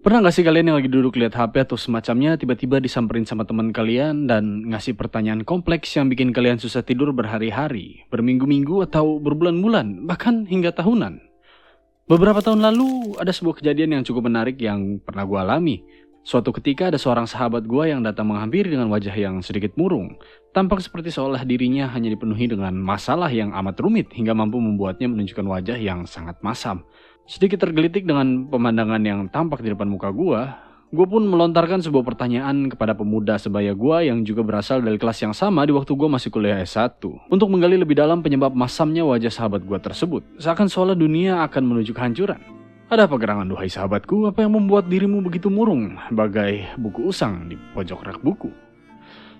Pernah gak sih kalian yang lagi duduk lihat HP atau semacamnya tiba-tiba disamperin sama teman kalian dan ngasih pertanyaan kompleks yang bikin kalian susah tidur berhari-hari, berminggu-minggu atau berbulan-bulan, bahkan hingga tahunan? Beberapa tahun lalu ada sebuah kejadian yang cukup menarik yang pernah gue alami. Suatu ketika ada seorang sahabat gue yang datang menghampiri dengan wajah yang sedikit murung. Tampak seperti seolah dirinya hanya dipenuhi dengan masalah yang amat rumit hingga mampu membuatnya menunjukkan wajah yang sangat masam. Sedikit tergelitik dengan pemandangan yang tampak di depan muka gue pun melontarkan sebuah pertanyaan kepada pemuda sebaya gue yang juga berasal dari kelas yang sama di waktu gue masih kuliah S1. Untuk menggali lebih dalam penyebab masamnya wajah sahabat gue tersebut, seakan seolah dunia akan menuju kehancuran. Ada apa gerangan duhai sahabatku, apa yang membuat dirimu begitu murung, bagai buku usang di pojok rak buku?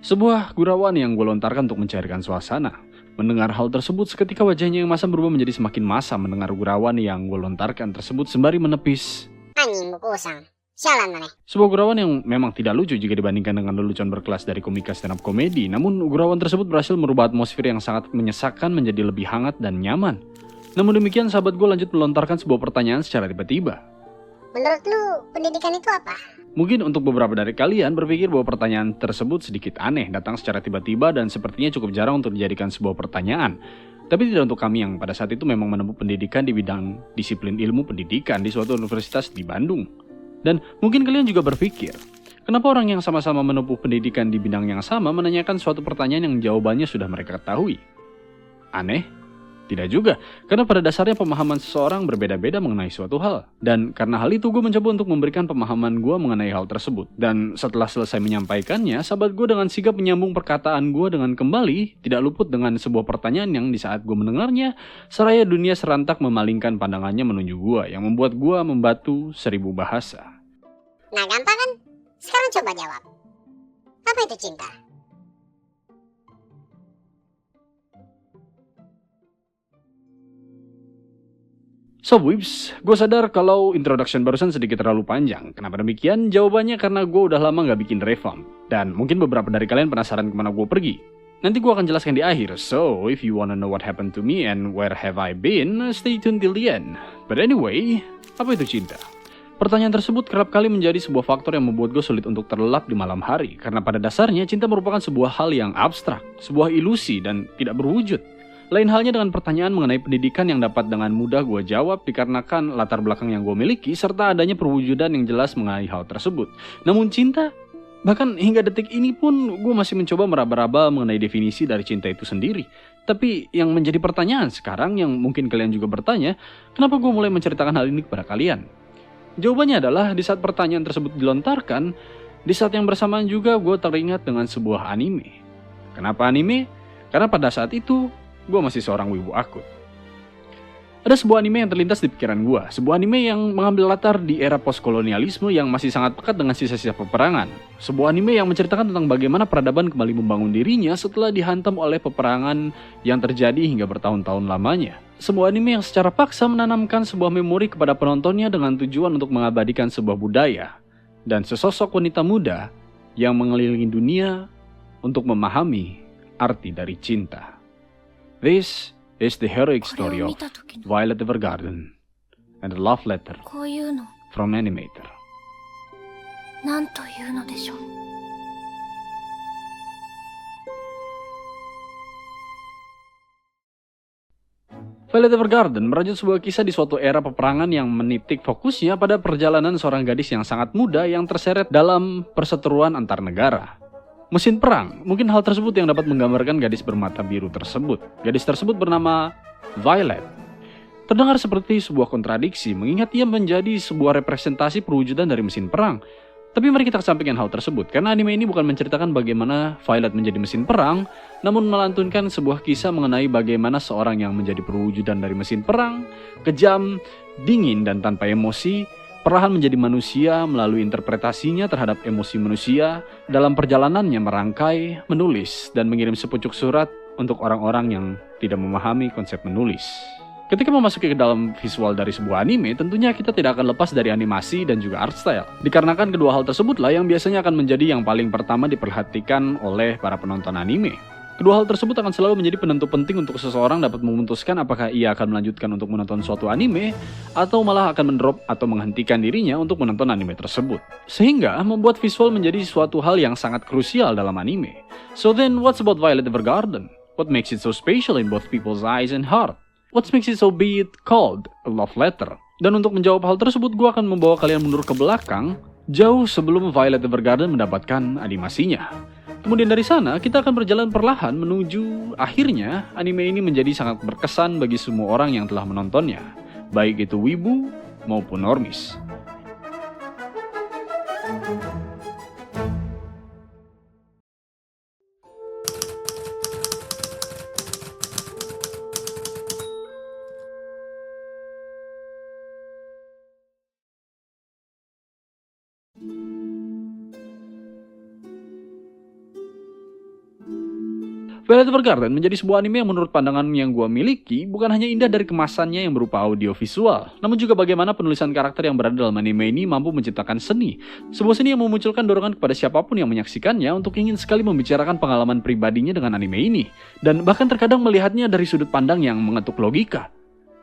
Sebuah gurauan yang gue lontarkan untuk mencairkan suasana. Mendengar hal tersebut, seketika wajahnya yang masam berubah menjadi semakin masam mendengar gurauan yang gue lontarkan tersebut sembari menepis. Anjing buku usang, sialan maneh. Sebuah gurauan yang memang tidak lucu jika dibandingkan dengan lelucon berkelas dari komika stand up komedi. Namun gurauan tersebut berhasil merubah atmosfer yang sangat menyesakkan menjadi lebih hangat dan nyaman. Namun demikian sahabat gue lanjut melontarkan sebuah pertanyaan secara tiba-tiba. Menurut lu pendidikan itu apa? Mungkin untuk beberapa dari kalian berpikir bahwa pertanyaan tersebut sedikit aneh, datang secara tiba-tiba dan sepertinya cukup jarang untuk dijadikan sebuah pertanyaan. Tapi tidak untuk kami yang pada saat itu memang menempuh pendidikan di bidang disiplin ilmu pendidikan di suatu universitas di Bandung. Dan mungkin kalian juga berpikir, kenapa orang yang sama-sama menempuh pendidikan di bidang yang sama menanyakan suatu pertanyaan yang jawabannya sudah mereka ketahui? Aneh? Tidak juga, karena pada dasarnya pemahaman seseorang berbeda-beda mengenai suatu hal. Dan karena hal itu gue mencoba untuk memberikan pemahaman gue mengenai hal tersebut. Dan setelah selesai menyampaikannya, sahabat gue dengan sigap menyambung perkataan gue dengan kembali, tidak luput dengan sebuah pertanyaan yang di saat gue mendengarnya, seraya dunia serentak memalingkan pandangannya menuju gue, yang membuat gue membatu 1000 bahasa. Nah gampang kan? Sekarang coba jawab. Apa itu cinta? So Wibs, gue sadar kalau introduction barusan sedikit terlalu panjang. Kenapa demikian? Jawabannya karena gue udah lama gak bikin revamp. Dan mungkin beberapa dari kalian penasaran kemana gue pergi. Nanti gue akan jelaskan di akhir. So, if you wanna know what happened to me and where have I been, stay tuned till the end. But anyway, apa itu cinta? Pertanyaan tersebut kerap kali menjadi sebuah faktor yang membuat gue sulit untuk terlelap di malam hari. Karena pada dasarnya cinta merupakan sebuah hal yang abstrak, sebuah ilusi dan tidak berwujud. Lain halnya dengan pertanyaan mengenai pendidikan yang dapat dengan mudah gue jawab dikarenakan latar belakang yang gue miliki serta adanya perwujudan yang jelas mengenai hal tersebut. Namun cinta, bahkan hingga detik ini pun gue masih mencoba meraba-raba mengenai definisi dari cinta itu sendiri. Tapi yang menjadi pertanyaan sekarang yang mungkin kalian juga bertanya, kenapa gue mulai menceritakan hal ini kepada kalian? Jawabannya adalah di saat pertanyaan tersebut dilontarkan, di saat yang bersamaan juga gue teringat dengan sebuah anime. Kenapa anime? Karena pada saat itu, gue masih seorang wibu akut. Ada sebuah anime yang terlintas di pikiran gue. Sebuah anime yang mengambil latar di era postkolonialisme yang masih sangat pekat dengan sisa-sisa peperangan. Sebuah anime yang menceritakan tentang bagaimana peradaban kembali membangun dirinya setelah dihantam oleh peperangan yang terjadi hingga bertahun-tahun lamanya. Sebuah anime yang secara paksa menanamkan sebuah memori kepada penontonnya dengan tujuan untuk mengabadikan sebuah budaya. Dan sesosok wanita muda yang mengelilingi dunia untuk memahami arti dari cinta. This is the heroic story of Violet Evergarden and the love letter from Animator. Violet Evergarden merajut sebuah kisah di suatu era peperangan yang menitik fokusnya pada perjalanan seorang gadis yang sangat muda yang terseret dalam perseteruan antar negara. Mesin perang, mungkin hal tersebut yang dapat menggambarkan gadis bermata biru tersebut. Gadis tersebut bernama Violet. Terdengar seperti sebuah kontradiksi, mengingat ia menjadi sebuah representasi perwujudan dari mesin perang. Tapi mari kita kesampingkan hal tersebut, karena anime ini bukan menceritakan bagaimana Violet menjadi mesin perang, namun melantunkan sebuah kisah mengenai bagaimana seorang yang menjadi perwujudan dari mesin perang, kejam, dingin, dan tanpa emosi, perlahan menjadi manusia melalui interpretasinya terhadap emosi manusia dalam perjalanannya merangkai, menulis, dan mengirim sepucuk surat untuk orang-orang yang tidak memahami konsep menulis. Ketika memasuki ke dalam visual dari sebuah anime, tentunya kita tidak akan lepas dari animasi dan juga art style. Dikarenakan kedua hal tersebutlah yang biasanya akan menjadi yang paling pertama diperhatikan oleh para penonton anime. Kedua hal tersebut akan selalu menjadi penentu penting untuk seseorang dapat memutuskan apakah ia akan melanjutkan untuk menonton suatu anime atau malah akan mendrop atau menghentikan dirinya untuk menonton anime tersebut. Sehingga membuat visual menjadi suatu hal yang sangat krusial dalam anime. So then, what's about Violet Evergarden? What makes it so special in both people's eyes and heart? What makes it so be it called a love letter? Dan untuk menjawab hal tersebut, gue akan membawa kalian mundur ke belakang jauh sebelum Violet Evergarden mendapatkan animasinya. Kemudian dari sana, kita akan berjalan perlahan menuju akhirnya anime ini menjadi sangat berkesan bagi semua orang yang telah menontonnya, baik itu wibu maupun normis. Violet Evergarden menjadi sebuah anime yang menurut pandangan yang gue miliki bukan hanya indah dari kemasannya yang berupa audio visual, namun juga bagaimana penulisan karakter yang berada dalam anime ini mampu menciptakan seni. Sebuah seni yang memunculkan dorongan kepada siapapun yang menyaksikannya untuk ingin sekali membicarakan pengalaman pribadinya dengan anime ini, dan bahkan terkadang melihatnya dari sudut pandang yang mengetuk logika.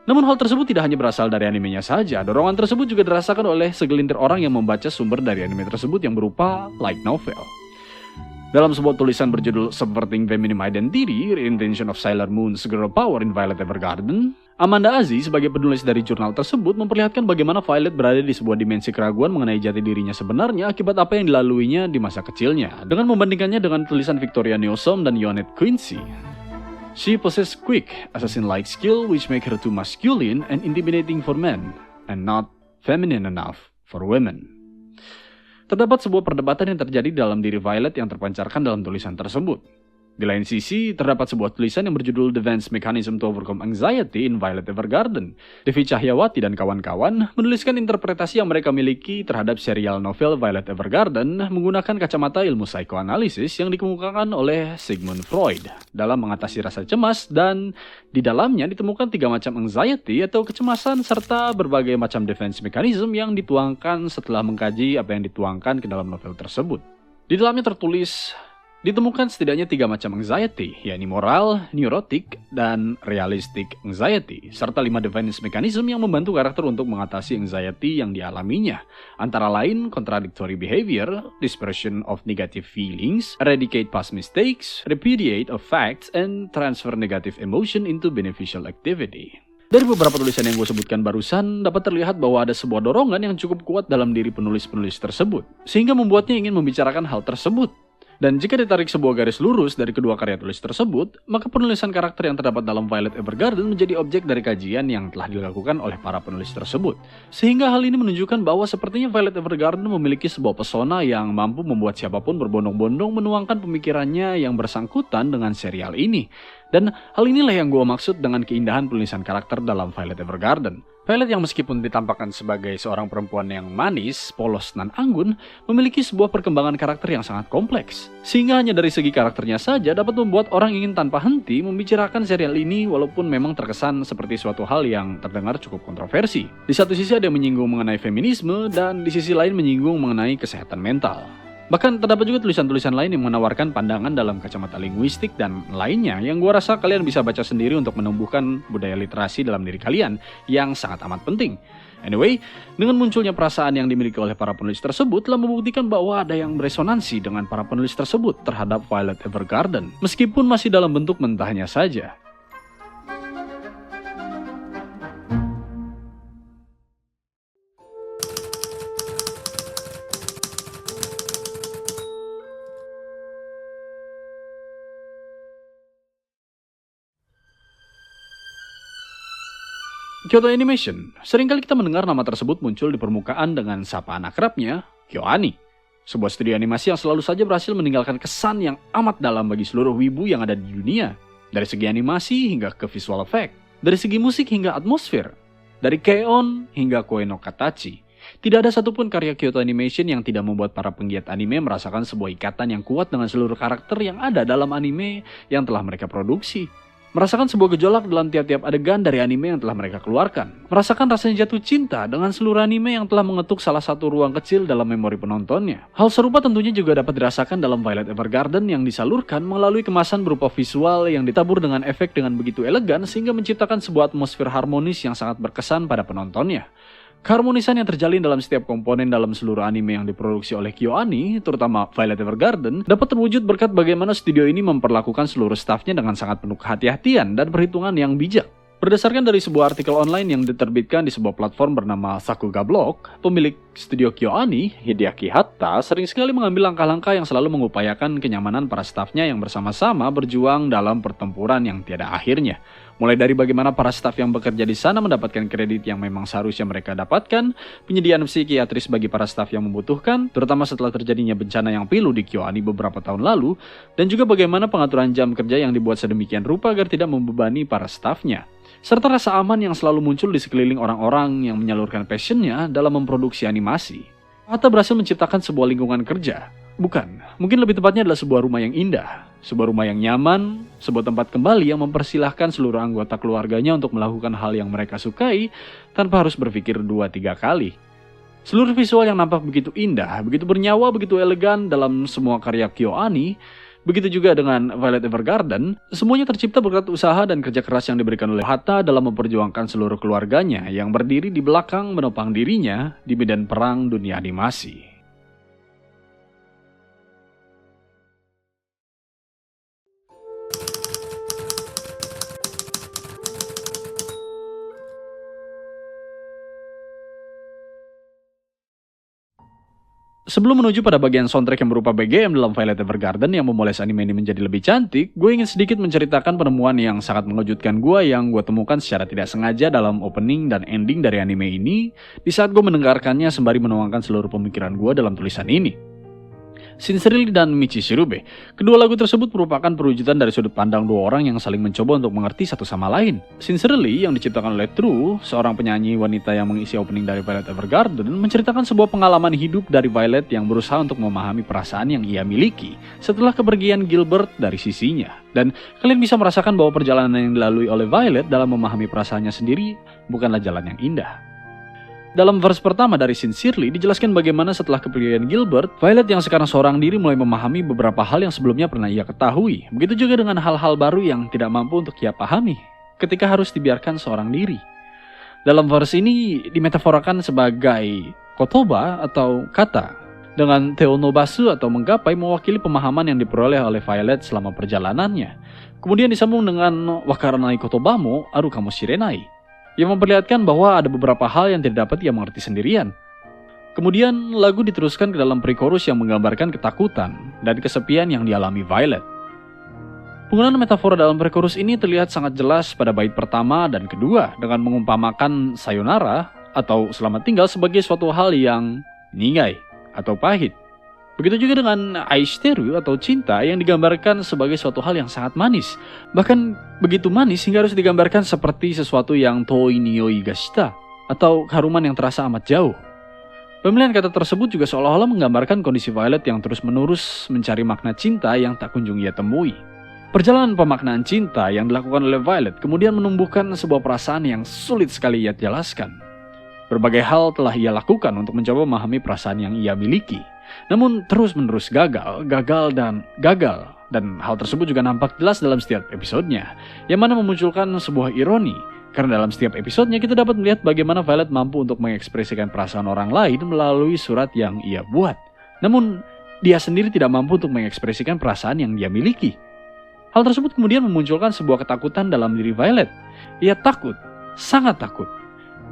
Namun hal tersebut tidak hanya berasal dari animenya saja, dorongan tersebut juga dirasakan oleh segelintir orang yang membaca sumber dari anime tersebut yang berupa light novel. Dalam sebuah tulisan berjudul Subverting Feminine Identity, Reinvention of Sailor Moon's Girl Power in Violet Evergarden, Amanda Azzi sebagai penulis dari jurnal tersebut memperlihatkan bagaimana Violet berada di sebuah dimensi keraguan mengenai jati dirinya sebenarnya akibat apa yang dilaluinya di masa kecilnya, dengan membandingkannya dengan tulisan Victoria Newsom dan Ionette Quincy. She possesses quick, assassin-like skill which make her too masculine and intimidating for men, and not feminine enough for women. Terdapat sebuah perdebatan yang terjadi dalam diri Violet yang terpancarkan dalam tulisan tersebut. Di lain sisi, terdapat sebuah tulisan yang berjudul Defense Mechanism to Overcome Anxiety in Violet Evergarden. Devi Cahyawati dan kawan-kawan menuliskan interpretasi yang mereka miliki terhadap serial novel Violet Evergarden menggunakan kacamata ilmu psikoanalisis yang dikemukakan oleh Sigmund Freud dalam mengatasi rasa cemas, dan di dalamnya ditemukan 3 macam anxiety atau kecemasan serta berbagai macam defense mechanism yang dituangkan setelah mengkaji apa yang dituangkan ke dalam novel tersebut. Di dalamnya tertulis, ditemukan setidaknya 3 macam anxiety, yakni moral, neurotic, dan realistic anxiety, serta 5 defense mechanism yang membantu karakter untuk mengatasi anxiety yang dialaminya, antara lain contradictory behavior, dispersion of negative feelings, eradicate past mistakes, repudiate of facts, and transfer negative emotion into beneficial activity. Dari beberapa tulisan yang gue sebutkan barusan, dapat terlihat bahwa ada sebuah dorongan yang cukup kuat dalam diri penulis-penulis tersebut, sehingga membuatnya ingin membicarakan hal tersebut. Dan jika ditarik sebuah garis lurus dari kedua karya tulis tersebut, maka penulisan karakter yang terdapat dalam Violet Evergarden menjadi objek dari kajian yang telah dilakukan oleh para penulis tersebut. Sehingga hal ini menunjukkan bahwa sepertinya Violet Evergarden memiliki sebuah pesona yang mampu membuat siapapun berbondong-bondong menuangkan pemikirannya yang bersangkutan dengan serial ini. Dan hal inilah yang gue maksud dengan keindahan penulisan karakter dalam Violet Evergarden. Violet yang meskipun ditampakkan sebagai seorang perempuan yang manis, polos, dan anggun, memiliki sebuah perkembangan karakter yang sangat kompleks. Sehingga hanya dari segi karakternya saja dapat membuat orang ingin tanpa henti membicarakan serial ini walaupun memang terkesan seperti suatu hal yang terdengar cukup kontroversi. Di satu sisi ada yang menyinggung mengenai feminisme, dan di sisi lain menyinggung mengenai kesehatan mental. Bahkan terdapat juga tulisan-tulisan lain yang menawarkan pandangan dalam kacamata linguistik dan lainnya yang gua rasa kalian bisa baca sendiri untuk menumbuhkan budaya literasi dalam diri kalian yang sangat amat penting. Anyway, dengan munculnya perasaan yang dimiliki oleh para penulis tersebut telah membuktikan bahwa ada yang beresonansi dengan para penulis tersebut terhadap Violet Evergarden, meskipun masih dalam bentuk mentahnya saja. Kyoto Animation, seringkali kita mendengar nama tersebut muncul di permukaan dengan sapaan akrabnya, KyoAni. Sebuah studio animasi yang selalu saja berhasil meninggalkan kesan yang amat dalam bagi seluruh wibu yang ada di dunia. Dari segi animasi hingga ke visual effect, dari segi musik hingga atmosfer, dari K-On hingga Koe no Katachi. Tidak ada satupun karya Kyoto Animation yang tidak membuat para penggiat anime merasakan sebuah ikatan yang kuat dengan seluruh karakter yang ada dalam anime yang telah mereka produksi. Merasakan sebuah gejolak dalam tiap-tiap adegan dari anime yang telah mereka keluarkan. Merasakan rasanya jatuh cinta dengan seluruh anime yang telah mengetuk salah satu ruang kecil dalam memori penontonnya. Hal serupa tentunya juga dapat dirasakan dalam Violet Evergarden yang disalurkan melalui kemasan berupa visual yang ditabur dengan efek dengan begitu elegan sehingga menciptakan sebuah atmosfer harmonis yang sangat berkesan pada penontonnya. Keharmonisan yang terjalin dalam setiap komponen dalam seluruh anime yang diproduksi oleh KyoAni, terutama Violet Evergarden, dapat terwujud berkat bagaimana studio ini memperlakukan seluruh stafnya dengan sangat penuh kehati-hatian dan perhitungan yang bijak. Berdasarkan dari sebuah artikel online yang diterbitkan di sebuah platform bernama Sakuga Blog, pemilik studio KyoAni, Hideaki Hatta, sering sekali mengambil langkah-langkah yang selalu mengupayakan kenyamanan para stafnya yang bersama-sama berjuang dalam pertempuran yang tiada akhirnya. Mulai dari bagaimana para staf yang bekerja di sana mendapatkan kredit yang memang seharusnya mereka dapatkan, penyediaan psikiatris bagi para staf yang membutuhkan, terutama setelah terjadinya bencana yang pilu di KyoAni beberapa tahun lalu, dan juga bagaimana pengaturan jam kerja yang dibuat sedemikian rupa agar tidak membebani para stafnya. Serta rasa aman yang selalu muncul di sekeliling orang-orang yang menyalurkan passionnya dalam memproduksi animasi. Hatta berhasil menciptakan sebuah lingkungan kerja. Bukan, mungkin lebih tepatnya adalah sebuah rumah yang indah, sebuah rumah yang nyaman, sebuah tempat kembali yang mempersilahkan seluruh anggota keluarganya untuk melakukan hal yang mereka sukai tanpa harus berpikir 2-3 kali. Seluruh visual yang nampak begitu indah, begitu bernyawa, begitu elegan dalam semua karya KyoAni, begitu juga dengan Violet Evergarden, semuanya tercipta berkat usaha dan kerja keras yang diberikan oleh Hatta dalam memperjuangkan seluruh keluarganya yang berdiri di belakang menopang dirinya di medan perang dunia animasi. Sebelum menuju pada bagian soundtrack yang berupa BGM dalam Violet Evergarden yang memoles anime ini menjadi lebih cantik, gue ingin sedikit menceritakan penemuan yang sangat mengejutkan gue yang gue temukan secara tidak sengaja dalam opening dan ending dari anime ini di saat gue mendengarkannya sembari menuangkan seluruh pemikiran gue dalam tulisan ini. Sincerely dan Michi Shirube. Kedua lagu tersebut merupakan perwujudan dari sudut pandang dua orang yang saling mencoba untuk mengerti satu sama lain. Sincerely yang diciptakan oleh True, seorang penyanyi wanita yang mengisi opening dari Violet Evergarden, menceritakan sebuah pengalaman hidup dari Violet yang berusaha untuk memahami perasaan yang ia miliki setelah kepergian Gilbert dari sisinya. Dan kalian bisa merasakan bahwa perjalanan yang dilalui oleh Violet dalam memahami perasaannya sendiri bukanlah jalan yang indah. Dalam verse pertama dari Sincerely dijelaskan bagaimana setelah kepergian Gilbert, Violet yang sekarang seorang diri mulai memahami beberapa hal yang sebelumnya pernah ia ketahui. Begitu juga dengan hal-hal baru yang tidak mampu untuk ia pahami ketika harus dibiarkan seorang diri. Dalam verse ini dimetaforakan sebagai kotoba atau kata, dengan teonobasu atau menggapai mewakili pemahaman yang diperoleh oleh Violet selama perjalanannya. Kemudian disambung dengan wakaranai kotobamo aru kamoshirenai, yang memperlihatkan bahwa ada beberapa hal yang tidak dapat ia mengerti sendirian. Kemudian lagu diteruskan ke dalam pre-chorus yang menggambarkan ketakutan dan kesepian yang dialami Violet. Penggunaan metafora dalam pre-chorus ini terlihat sangat jelas pada bait pertama dan kedua dengan mengumpamakan sayonara atau selamat tinggal sebagai suatu hal yang ningai atau pahit. Begitu juga dengan aishiteru atau cinta yang digambarkan sebagai suatu hal yang sangat manis. Bahkan begitu manis hingga harus digambarkan seperti sesuatu yang toi nioi ga shita atau keharuman yang terasa amat jauh. Pemilihan kata tersebut juga seolah-olah menggambarkan kondisi Violet yang terus-menerus mencari makna cinta yang tak kunjung ia temui. Perjalanan pemaknaan cinta yang dilakukan oleh Violet kemudian menumbuhkan sebuah perasaan yang sulit sekali ia jelaskan. Berbagai hal telah ia lakukan untuk mencoba memahami perasaan yang ia miliki. Namun terus-menerus gagal, dan hal tersebut juga nampak jelas dalam setiap episodenya, yang mana memunculkan sebuah ironi, karena dalam setiap episodenya kita dapat melihat bagaimana Violet mampu untuk mengekspresikan perasaan orang lain melalui surat yang ia buat. Namun, dia sendiri tidak mampu untuk mengekspresikan perasaan yang dia miliki. Hal tersebut kemudian memunculkan sebuah ketakutan dalam diri Violet. Ia takut, sangat takut.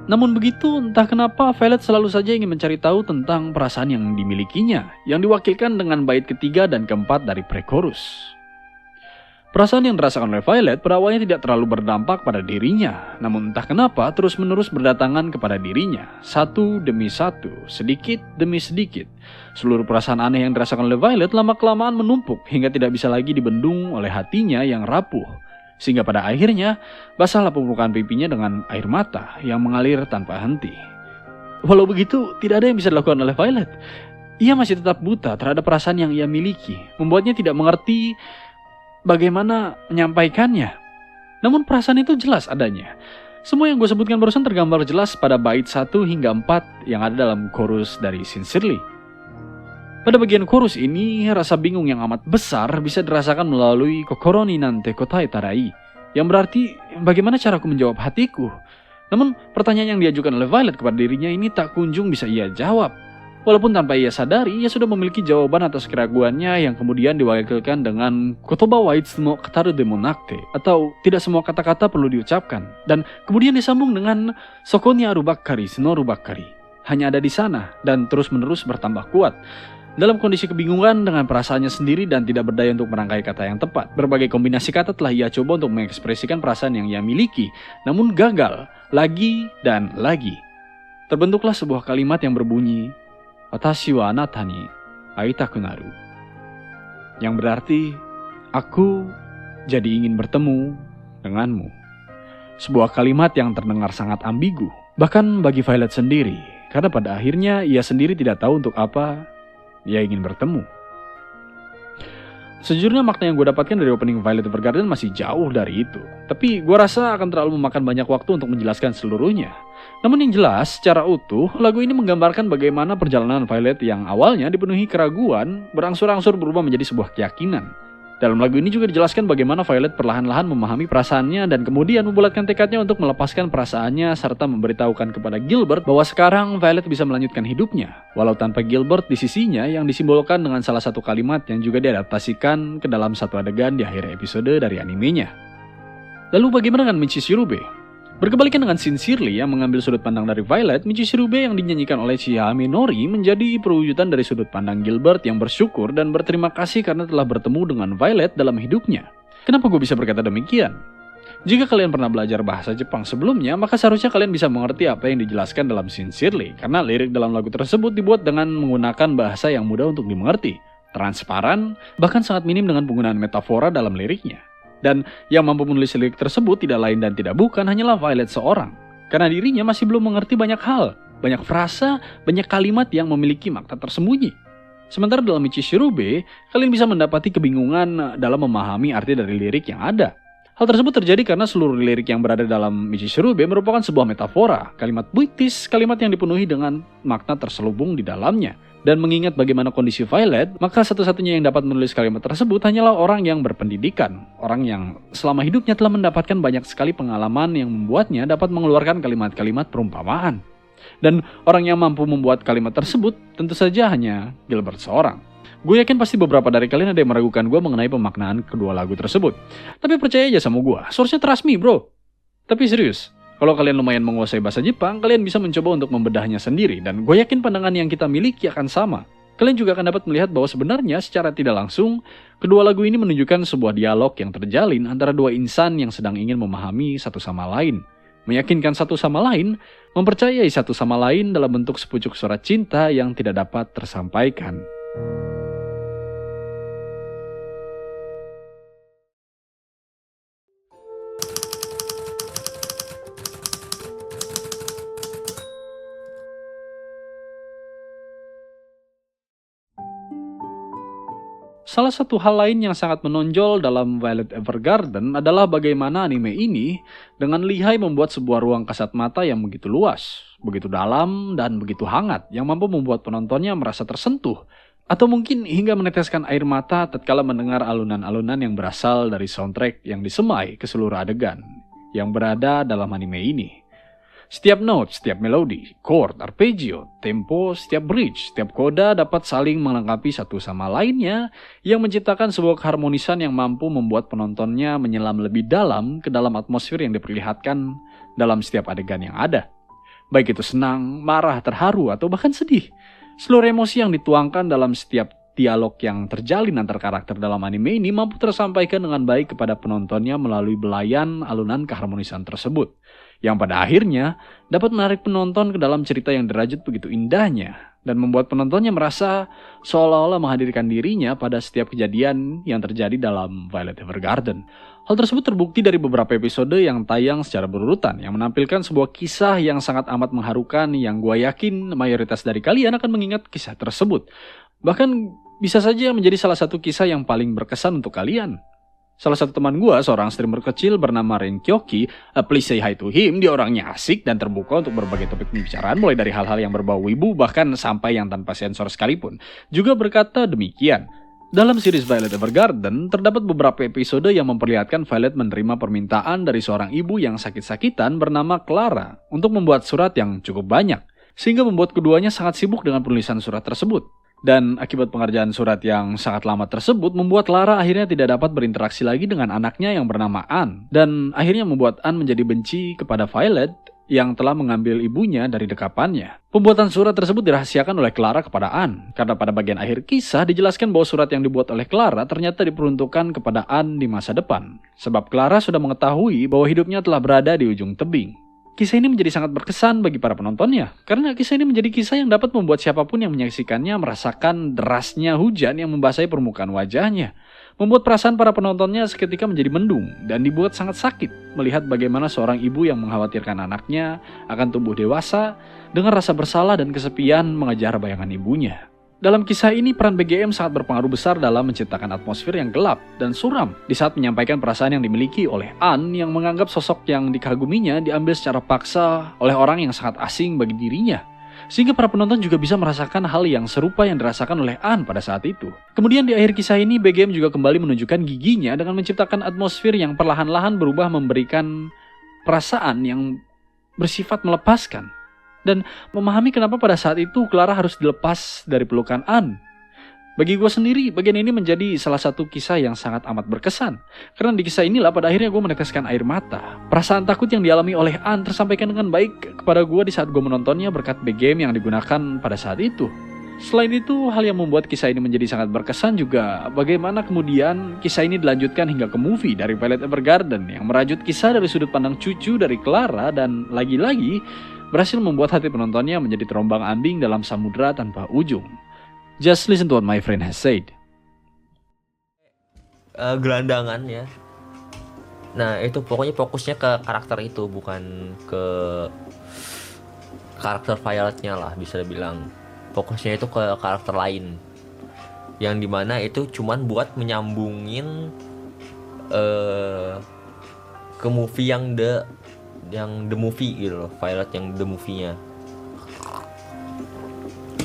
Namun begitu, entah kenapa Violet selalu saja ingin mencari tahu tentang perasaan yang dimilikinya, yang diwakilkan dengan bait ketiga dan keempat dari pre-chorus. Perasaan yang dirasakan oleh Violet pada awalnya tidak terlalu berdampak pada dirinya, namun entah kenapa terus-menerus berdatangan kepada dirinya, satu demi satu, sedikit demi sedikit. Seluruh perasaan aneh yang dirasakan oleh Violet lama-kelamaan menumpuk hingga tidak bisa lagi dibendung oleh hatinya yang rapuh. Sehingga pada akhirnya, basahlah permukaan pipinya dengan air mata yang mengalir tanpa henti. Walau begitu, tidak ada yang bisa dilakukan oleh Violet. Ia masih tetap buta terhadap perasaan yang ia miliki, membuatnya tidak mengerti bagaimana menyampaikannya. Namun perasaan itu jelas adanya. Semua yang gue sebutkan barusan tergambar jelas pada bait 1 hingga 4 yang ada dalam chorus dari Sincerely. Pada bagian chorus ini, rasa bingung yang amat besar bisa dirasakan melalui kokoro ni nante kotae tarai, yang berarti bagaimana caraku menjawab hatiku. Namun pertanyaan yang diajukan oleh Violet kepada dirinya ini tak kunjung bisa ia jawab. Walaupun tanpa ia sadari, ia sudah memiliki jawaban atas keraguannya yang kemudian diwakilkan dengan kotoba wa itsumo kataru demo nakte, atau tidak semua kata-kata perlu diucapkan. Dan kemudian disambung dengan soko ni aru bakkari snoru bakkari, hanya ada di sana dan terus-menerus bertambah kuat. Dalam kondisi kebingungan dengan perasaannya sendiri dan tidak berdaya untuk merangkai kata yang tepat, berbagai kombinasi kata telah ia coba untuk mengekspresikan perasaan yang ia miliki, namun gagal lagi dan lagi. Terbentuklah sebuah kalimat yang berbunyi Watashi wa anata ni aitaku naru, yang berarti aku jadi ingin bertemu denganmu. Sebuah kalimat yang terdengar sangat ambigu, bahkan bagi Violet sendiri, karena pada akhirnya ia sendiri tidak tahu untuk apa ia ingin bertemu. Sejujurnya makna yang gue dapatkan dari opening Violet Evergarden masih jauh dari itu. Tapi gue rasa akan terlalu memakan banyak waktu untuk menjelaskan seluruhnya. Namun yang jelas, secara utuh, lagu ini menggambarkan bagaimana perjalanan Violet yang awalnya dipenuhi keraguan, berangsur-angsur berubah menjadi sebuah keyakinan. Dalam lagu ini juga dijelaskan bagaimana Violet perlahan-lahan memahami perasaannya dan kemudian membulatkan tekadnya untuk melepaskan perasaannya serta memberitahukan kepada Gilbert bahwa sekarang Violet bisa melanjutkan hidupnya. Walau tanpa Gilbert di sisinya yang disimbolkan dengan salah satu kalimat yang juga diadaptasikan ke dalam satu adegan di akhir episode dari animenya. Lalu bagaimana dengan Michi Shirube? Berkebalikan dengan Sincerely yang mengambil sudut pandang dari Violet, Michi Shirube yang dinyanyikan oleh Chihame Nori menjadi perwujudan dari sudut pandang Gilbert yang bersyukur dan berterima kasih karena telah bertemu dengan Violet dalam hidupnya. Kenapa gue bisa berkata demikian? Jika kalian pernah belajar bahasa Jepang sebelumnya, maka seharusnya kalian bisa mengerti apa yang dijelaskan dalam Sincerely, karena lirik dalam lagu tersebut dibuat dengan menggunakan bahasa yang mudah untuk dimengerti, transparan, bahkan sangat minim dengan penggunaan metafora dalam liriknya. Dan yang mampu menulis lirik tersebut tidak lain dan tidak bukan hanyalah Violet seorang. Karena dirinya masih belum mengerti banyak hal, banyak frasa, banyak kalimat yang memiliki makna tersembunyi. Sementara dalam Michi Shirube, kalian bisa mendapati kebingungan dalam memahami arti dari lirik yang ada. Hal tersebut terjadi karena seluruh lirik yang berada dalam Michi Shirube merupakan sebuah metafora, kalimat puitis, kalimat yang dipenuhi dengan makna terselubung di dalamnya. Dan mengingat bagaimana kondisi Violet, maka satu-satunya yang dapat menulis kalimat tersebut hanyalah orang yang berpendidikan. Orang yang selama hidupnya telah mendapatkan banyak sekali pengalaman yang membuatnya dapat mengeluarkan kalimat-kalimat perumpamaan. Dan orang yang mampu membuat kalimat tersebut tentu saja hanya Gilbert seorang. Gue yakin pasti beberapa dari kalian ada yang meragukan gue mengenai pemaknaan kedua lagu tersebut. Tapi percaya aja sama gue, source-nya trust me bro. Tapi serius, kalau kalian lumayan menguasai bahasa Jepang, kalian bisa mencoba untuk membedahnya sendiri. Dan gue yakin pandangan yang kita miliki akan sama. Kalian juga akan dapat melihat bahwa sebenarnya secara tidak langsung, kedua lagu ini menunjukkan sebuah dialog yang terjalin antara dua insan yang sedang ingin memahami satu sama lain. Meyakinkan satu sama lain, mempercayai satu sama lain dalam bentuk sepucuk surat cinta yang tidak dapat tersampaikan. Salah satu hal lain yang sangat menonjol dalam Violet Evergarden adalah bagaimana anime ini dengan lihai membuat sebuah ruang kasat mata yang begitu luas, begitu dalam, dan begitu hangat yang mampu membuat penontonnya merasa tersentuh. Atau mungkin hingga meneteskan air mata tatkala mendengar alunan-alunan yang berasal dari soundtrack yang disemai ke seluruh adegan yang berada dalam anime ini. Setiap note, setiap melodi, chord, arpeggio, tempo, setiap bridge, setiap koda dapat saling melengkapi satu sama lainnya yang menciptakan sebuah keharmonisan yang mampu membuat penontonnya menyelam lebih dalam ke dalam atmosfer yang diperlihatkan dalam setiap adegan yang ada. Baik itu senang, marah, terharu, atau bahkan sedih. Seluruh emosi yang dituangkan dalam setiap dialog yang terjalin antar karakter dalam anime ini mampu tersampaikan dengan baik kepada penontonnya melalui belayan alunan keharmonisan tersebut. Yang pada akhirnya dapat menarik penonton ke dalam cerita yang dirajut begitu indahnya dan membuat penontonnya merasa seolah-olah menghadirkan dirinya pada setiap kejadian yang terjadi dalam Violet Evergarden. Hal tersebut terbukti dari beberapa episode yang tayang secara berurutan yang menampilkan sebuah kisah yang sangat amat mengharukan yang gue yakin mayoritas dari kalian akan mengingat kisah tersebut. Bahkan bisa saja menjadi salah satu kisah yang paling berkesan untuk kalian. Salah satu teman gue, seorang streamer kecil bernama Ren Kyoki, please say hi to him, dia orangnya asik dan terbuka untuk berbagai topik pembicaraan, mulai dari hal-hal yang berbau wibu, bahkan sampai yang tanpa sensor sekalipun. Juga berkata demikian. Dalam series Violet Evergarden, terdapat beberapa episode yang memperlihatkan Violet menerima permintaan dari seorang ibu yang sakit-sakitan bernama Clara untuk membuat surat yang cukup banyak, sehingga membuat keduanya sangat sibuk dengan penulisan surat tersebut. Dan akibat pengerjaan surat yang sangat lama tersebut membuat Clara akhirnya tidak dapat berinteraksi lagi dengan anaknya yang bernama Anne. Dan akhirnya membuat Anne menjadi benci kepada Violet yang telah mengambil ibunya dari dekapannya. Pembuatan surat tersebut dirahasiakan oleh Clara kepada Anne, karena pada bagian akhir kisah dijelaskan bahwa surat yang dibuat oleh Clara ternyata diperuntukkan kepada Anne di masa depan. Sebab Clara sudah mengetahui bahwa hidupnya telah berada di ujung tebing. Kisah ini menjadi sangat berkesan bagi para penontonnya, karena kisah ini menjadi kisah yang dapat membuat siapapun yang menyaksikannya merasakan derasnya hujan yang membasahi permukaan wajahnya, membuat perasaan para penontonnya seketika menjadi mendung, dan dibuat sangat sakit melihat bagaimana seorang ibu yang mengkhawatirkan anaknya akan tumbuh dewasa dengan rasa bersalah dan kesepian mengejar bayangan ibunya. Dalam kisah ini, peran BGM sangat berpengaruh besar dalam menciptakan atmosfer yang gelap dan suram di saat menyampaikan perasaan yang dimiliki oleh Anne yang menganggap sosok yang dikaguminya diambil secara paksa oleh orang yang sangat asing bagi dirinya. Sehingga para penonton juga bisa merasakan hal yang serupa yang dirasakan oleh Anne pada saat itu. Kemudian di akhir kisah ini, BGM juga kembali menunjukkan giginya dengan menciptakan atmosfer yang perlahan-lahan berubah memberikan perasaan yang bersifat melepaskan. Dan memahami kenapa pada saat itu Clara harus dilepas dari pelukan Anne. Bagi gue sendiri, bagian ini menjadi salah satu kisah yang sangat amat berkesan. Karena di kisah inilah pada akhirnya gue meneteskan air mata. Perasaan takut yang dialami oleh Anne tersampaikan dengan baik kepada gue di saat gue menontonnya berkat BGM yang digunakan pada saat itu. Selain itu, hal yang membuat kisah ini menjadi sangat berkesan juga bagaimana kemudian kisah ini dilanjutkan hingga ke movie dari Violet Evergarden yang merajut kisah dari sudut pandang cucu dari Clara dan lagi-lagi berhasil membuat hati penontonnya menjadi terombang-ambing dalam samudera tanpa ujung. Just listen to what my friend has said. Gelandangan ya. Nah itu pokoknya fokusnya ke karakter itu, bukan ke karakter Violetnya lah, bisa dibilang. Fokusnya itu ke karakter lain, yang dimana itu cuman buat menyambungin ke movie yang the movie gitu loh, Violet yang the movie-nya.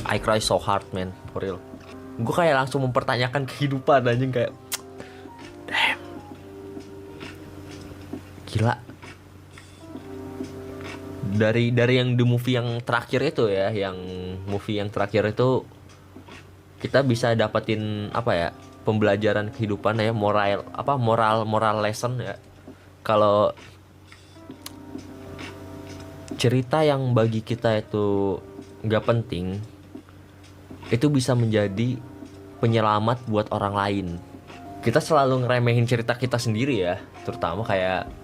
I cry so hard man, for real. Gue kayak langsung mempertanyakan kehidupan anjing, kayak damn. Gila. Dari yang the movie yang terakhir itu ya, yang movie yang terakhir itu kita bisa dapetin apa ya, pembelajaran kehidupan ya, moral lesson ya. Kalau cerita yang bagi kita itu nggak penting, itu bisa menjadi penyelamat buat orang lain. Kita selalu ngeremehin cerita kita sendiri ya, terutama kayak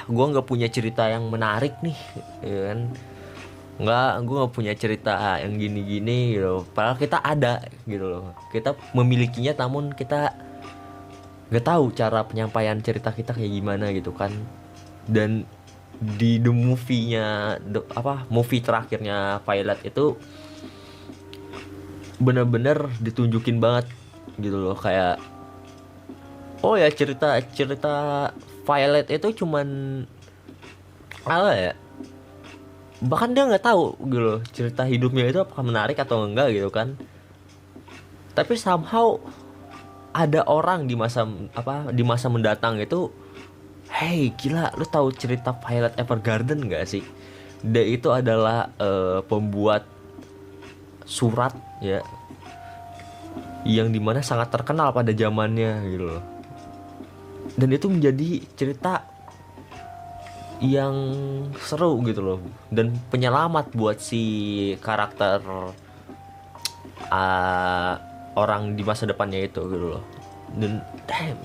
gue nggak punya cerita yang menarik nih, ya kan? Gue nggak punya cerita yang gini-gini gitu. Padahal kita ada gitu loh, kita memilikinya, namun kita nggak tahu cara penyampaian cerita kita kayak gimana gitu kan. Dan di the movie-nya, movie terakhirnya Violet itu bener-bener ditunjukin banget gitu loh, kayak oh ya, cerita Violet itu cuman apa ya, bahkan dia nggak tahu gitu loh cerita hidupnya itu apakah menarik atau enggak gitu kan. Tapi somehow ada orang di masa mendatang itu, hey gila, lu tahu cerita Violet Evergarden nggak sih? Dia itu adalah pembuat surat ya, yang dimana sangat terkenal pada zamannya gitu loh. Dan itu menjadi cerita yang seru gitu loh, dan penyelamat buat si karakter orang di masa depannya itu gitu loh. Dan damn,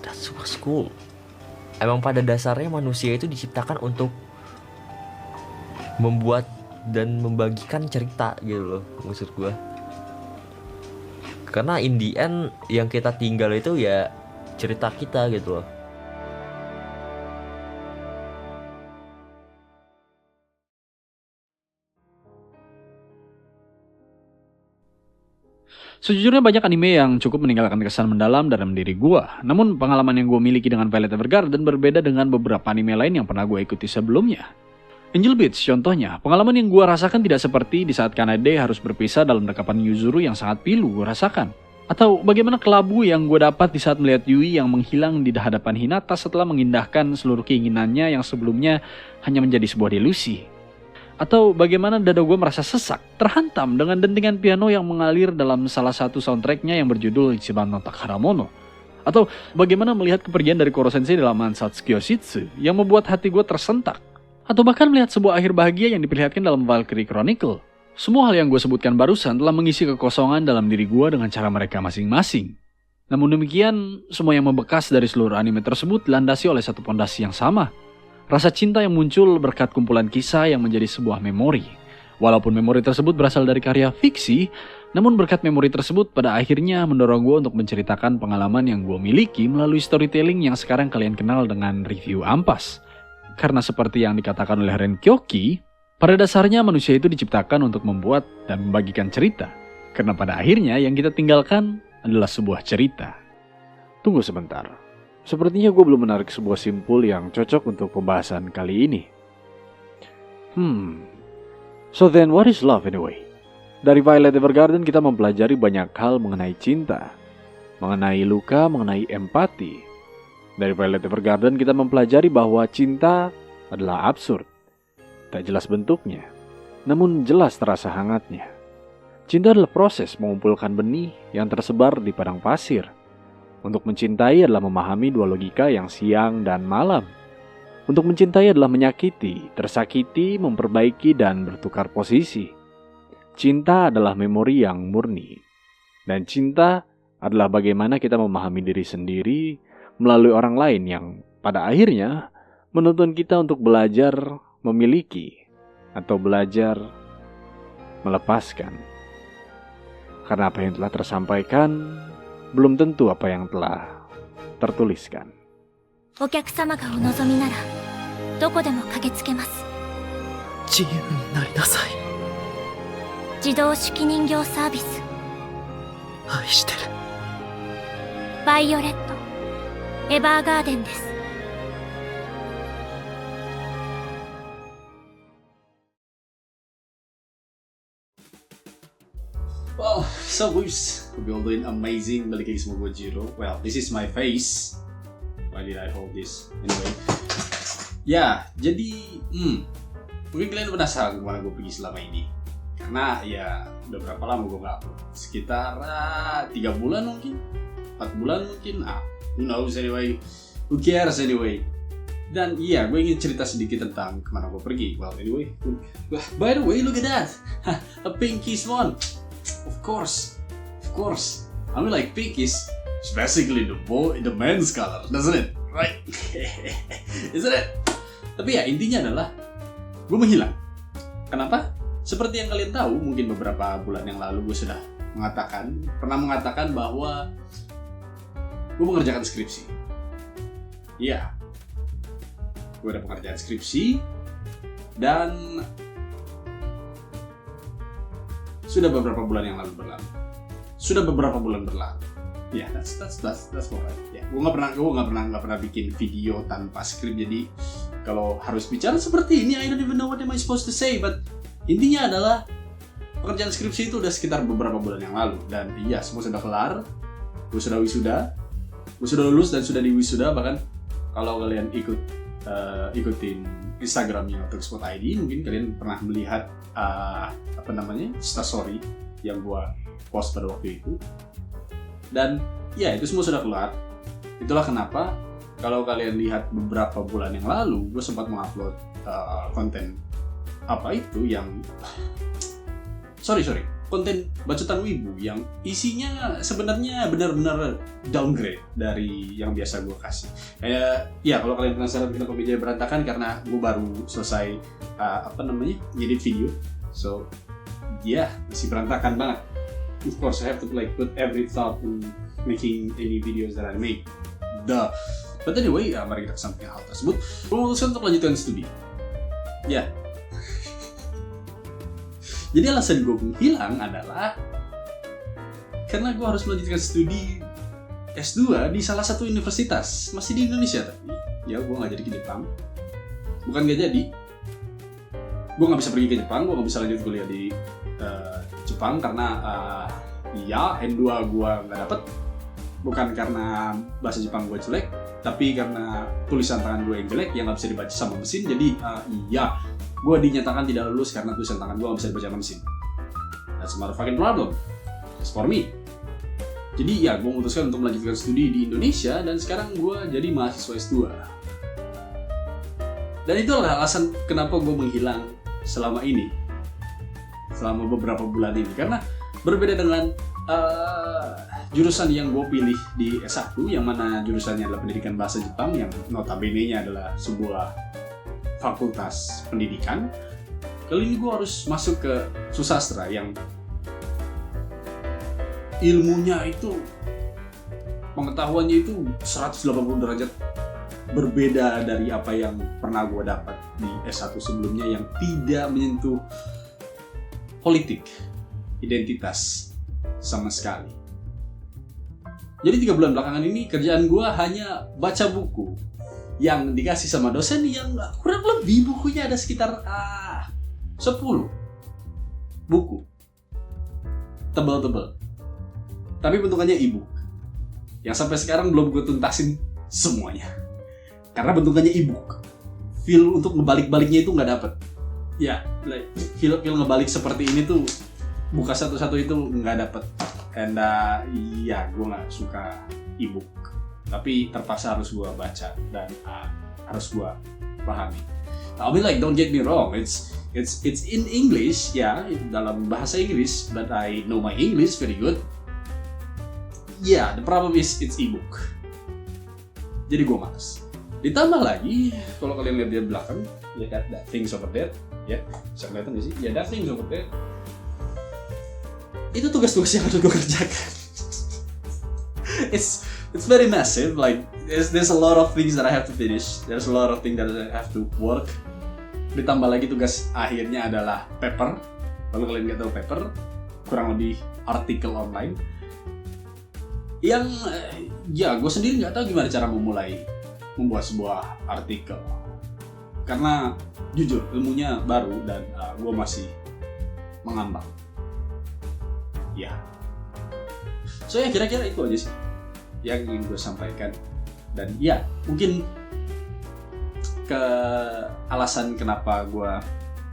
that's so cool. Emang pada dasarnya manusia itu diciptakan untuk membuat dan membagikan cerita gitu loh, maksud gue. Karena in the end yang kita tinggal itu ya cerita kita gitu loh. Sejujurnya banyak anime yang cukup meninggalkan kesan mendalam dalam diri gue. Namun pengalaman yang gue miliki dengan Violet Evergarden berbeda dengan beberapa anime lain yang pernah gue ikuti sebelumnya. Angel Beats contohnya, pengalaman yang gue rasakan tidak seperti di saat Kanade harus berpisah dalam rekapan Yuzuru yang sangat pilu gue rasakan. Atau bagaimana kelabu yang gue dapat di saat melihat Yui yang menghilang di hadapan Hinata setelah mengindahkan seluruh keinginannya yang sebelumnya hanya menjadi sebuah delusi. Atau bagaimana dada gue merasa sesak, terhantam dengan dentingan piano yang mengalir dalam salah satu soundtracknya yang berjudul Ichiban no Takaramono. Atau bagaimana melihat kepergian dari Koro Sensei dalam Ansatsu Kyoshitsu yang membuat hati gue tersentak. Atau bahkan melihat sebuah akhir bahagia yang diperlihatkan dalam Valkyrie Chronicle. Semua hal yang gue sebutkan barusan telah mengisi kekosongan dalam diri gue dengan cara mereka masing-masing. Namun demikian, semua yang membekas dari seluruh anime tersebut dilandasi oleh satu pondasi yang sama. Rasa cinta yang muncul berkat kumpulan kisah yang menjadi sebuah memori. Walaupun memori tersebut berasal dari karya fiksi, namun berkat memori tersebut pada akhirnya mendorong gue untuk menceritakan pengalaman yang gue miliki melalui storytelling yang sekarang kalian kenal dengan review ampas. Karena seperti yang dikatakan oleh Ren Kyoki, pada dasarnya manusia itu diciptakan untuk membuat dan membagikan cerita. Karena pada akhirnya yang kita tinggalkan adalah sebuah cerita. Tunggu sebentar. Sepertinya gue belum menarik sebuah simpul yang cocok untuk pembahasan kali ini. So then what is love anyway? Dari Violet Evergarden kita mempelajari banyak hal mengenai cinta, mengenai luka, mengenai empati. Dari Violet Evergarden kita mempelajari bahwa cinta adalah absurd. Tak jelas bentuknya, namun jelas terasa hangatnya. Cinta adalah proses mengumpulkan benih yang tersebar di padang pasir. Untuk mencintai adalah memahami dua logika yang siang dan malam. Untuk mencintai adalah menyakiti, tersakiti, memperbaiki, dan bertukar posisi. Cinta adalah memori yang murni. Dan cinta adalah bagaimana kita memahami diri sendiri melalui orang lain yang pada akhirnya menuntun kita untuk belajar memiliki atau belajar melepaskan. Karena apa yang telah tersampaikan belum tentu apa yang telah tertuliskan. お客様がお望みならどこでも駆けつけます。自由になりなさい。自動手記人形サービス愛してる。バイオレットエヴァーガーデンです。 Well, so we've been doing amazing. Balik lagi sama gue Jiro. Well, this is my face. Why did I hold this? Anyway. Ya, jadi mungkin kalian penasaran kemana gue pergi selama ini. Karena ya udah berapa lama gue gak upload. Sekitar 3 bulan mungkin, 4 bulan mungkin. Who knows anyway. Who cares anyway. Dan iya, gue ingin cerita sedikit tentang kemana gue pergi. Well, anyway. By the way, look at that. A pinky swan. Of course. I mean, like pink is basically the man's color, doesn't it? Right? Isn't it? Tapi ya intinya adalah gue menghilang. Kenapa? Seperti yang kalian tahu, mungkin beberapa bulan yang lalu gue sudah pernah mengatakan bahwa gue mengerjakan skripsi. Iya, gue ada pengerjaan skripsi dan sudah beberapa bulan berlalu. Ya, yeah, that's alright. Ya, gue nggak pernah bikin video tanpa skrip. Jadi kalau harus bicara seperti ini, I don't even know what am I supposed to say. But intinya adalah pekerjaan skripsi itu udah sekitar beberapa bulan yang lalu. Dan iya, semua sudah kelar. Gue sudah wisuda. Gue sudah lulus dan sudah diwisuda. Bahkan kalau kalian ikutin Instagramnya Talkspot.id, mungkin kalian pernah melihat Instastory yang gue post pada waktu itu. Dan ya, itu semua sudah keluar. Itulah kenapa kalau kalian lihat beberapa bulan yang lalu gue sempat mengupload konten yang konten bacotan wibu yang isinya sebenarnya benar-benar downgrade dari yang biasa gue kasih. Ya, kalau kalian penasaran kenapa meja berantakan, karena gue baru selesai ngedit video. So yeah, masih berantakan banget. Of course, I have to put every thought in making any videos that I make. Duh. But anyway, mari kita kesampingkan hal tersebut. Gue memutuskan untuk lanjutkan studi. Ya. Jadi alasan gue menghilang adalah karena gue harus melanjutkan studi S2 di salah satu universitas, masih di Indonesia tapi ya gue nggak jadi ke Jepang. Bukan nggak jadi, gue nggak bisa pergi ke Jepang, gue nggak bisa lanjut kuliah di Jepang karena ya N2 gue nggak dapet. Bukan karena bahasa Jepang gue jelek, tapi karena tulisan tangan gue yang jelek yang nggak bisa dibaca sama mesin. Jadi iya, gue dinyatakan tidak lulus karena tulisan tangan gue nggak bisa dibaca sama mesin. That's a motherfucking problem. It's for me. Jadi ya, gue memutuskan untuk melanjutkan studi di Indonesia dan sekarang gue jadi mahasiswa S2. Dan itu adalah alasan kenapa gue menghilang selama ini, selama beberapa bulan ini. Karena berbeda dengan jurusan yang gue pilih di S1, yang mana jurusannya adalah pendidikan bahasa Jepang, yang notabene-nya adalah sebuah fakultas pendidikan. Kali ini gue harus masuk ke susastra yang ilmunya itu, pengetahuannya itu 180 derajat berbeda dari apa yang pernah gue dapat di S1 sebelumnya yang tidak menyentuh politik, identitas sama sekali. Jadi 3 bulan belakangan ini kerjaan gue hanya baca buku yang dikasih sama dosen yang kurang lebih bukunya ada sekitar 10 buku. Tebal-tebal. Tapi bentukannya e-book. Yang sampai sekarang belum gue tuntasin semuanya. Karena bentukannya e-book. Feel untuk ngebalik-baliknya itu nggak dapet. Ya, feel ngebalik seperti ini tuh buka satu-satu itu nggak dapet. And iya, gue nggak suka e-book. Tapi terpaksa harus gue baca dan harus gue pahami. I mean, like, don't get me wrong, it's in English, ya, dalam bahasa Inggris, but I know my English very good. Yeah, the problem is it's e-book. Jadi gue males. Ditambah lagi, kalau kalian lihat di belakang, ya that things over there, ya, bisa kelihatan nggak sih? Ya, that things over there. Itu tugas-tugas yang harus gue kerjakan. It's very massive. Like there's a lot of things that I have to finish. There's a lot of things that I have to work. Ditambah lagi tugas akhirnya adalah paper. Kalau kalian nggak tahu paper, kurang lebih artikel online. Yang ya gue sendiri nggak tahu gimana cara memulai membuat sebuah artikel. Karena jujur ilmunya baru dan gue masih mengambang. Ya. So ya kira-kira itu aja sih yang ingin gue sampaikan. Dan ya mungkin ke alasan kenapa gue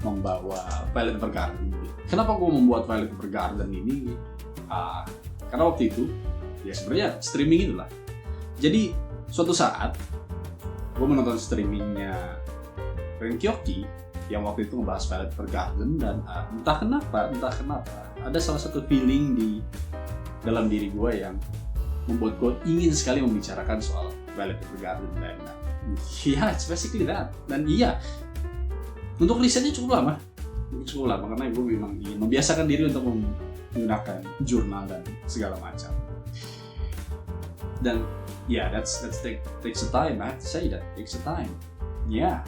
membawa Violet Evergarden. Kenapa gue membuat Violet Evergarden ini? Karena waktu itu ya sebenarnya streaming itulah. Jadi suatu saat gue menonton streamingnya Renkyoki yang waktu itu ngebahas Violet Evergarden dan entah kenapa ada salah satu feeling di dalam diri gue yang membuat gue ingin sekali membicarakan soal Violet Evergarden dan ya it's basically that. Dan iya, untuk risetnya cukup lama karena gue memang ingin membiasakan diri untuk menggunakan jurnal dan segala macam. Dan ya that's takes a time. I have to say that takes a time. Ya.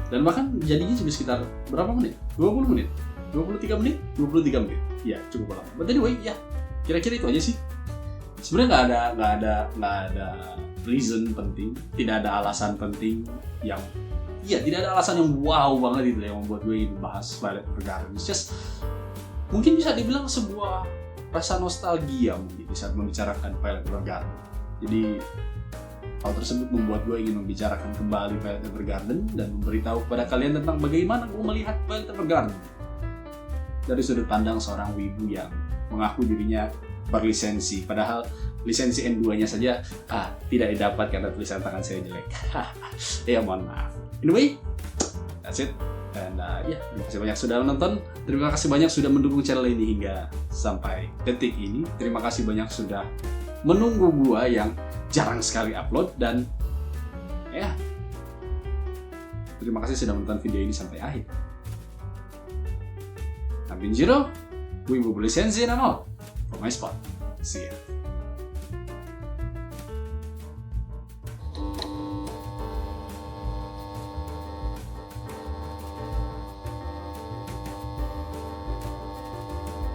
Dan bahkan jadinya juga sekitar berapa menit? 20 menit? 23 menit? 23 menit. Ya, cukup lama. But anyway, ya. Kira-kira itu aja sih. Sebenarnya nggak ada reason penting, tidak ada alasan penting yang tidak ada alasan yang wow banget itu yang membuat gue ingin bahas Violet Evergarden. It's just mungkin bisa dibilang sebuah rasa nostalgia mungkin di saat membicarakan Violet Evergarden. Jadi hal tersebut membuat gue ingin membicarakan kembali Violet Evergarden dan memberitahu kepada kalian tentang bagaimana gue melihat Violet Evergarden dari sudut pandang seorang wibu yang mengaku dirinya berlisensi, padahal lisensi N2-nya saja tidak didapat karena tulisan tangan saya jelek. Ya mohon maaf. Anyway, that's it. Dan terima kasih banyak sudah menonton. Terima kasih banyak sudah mendukung channel ini hingga sampai detik ini. Terima kasih banyak sudah menunggu gua yang jarang sekali upload. Dan ya, terima kasih sudah menonton video ini sampai akhir. I've been Jiro, Wibu Berlisensi and I'm out for my spot. See ya.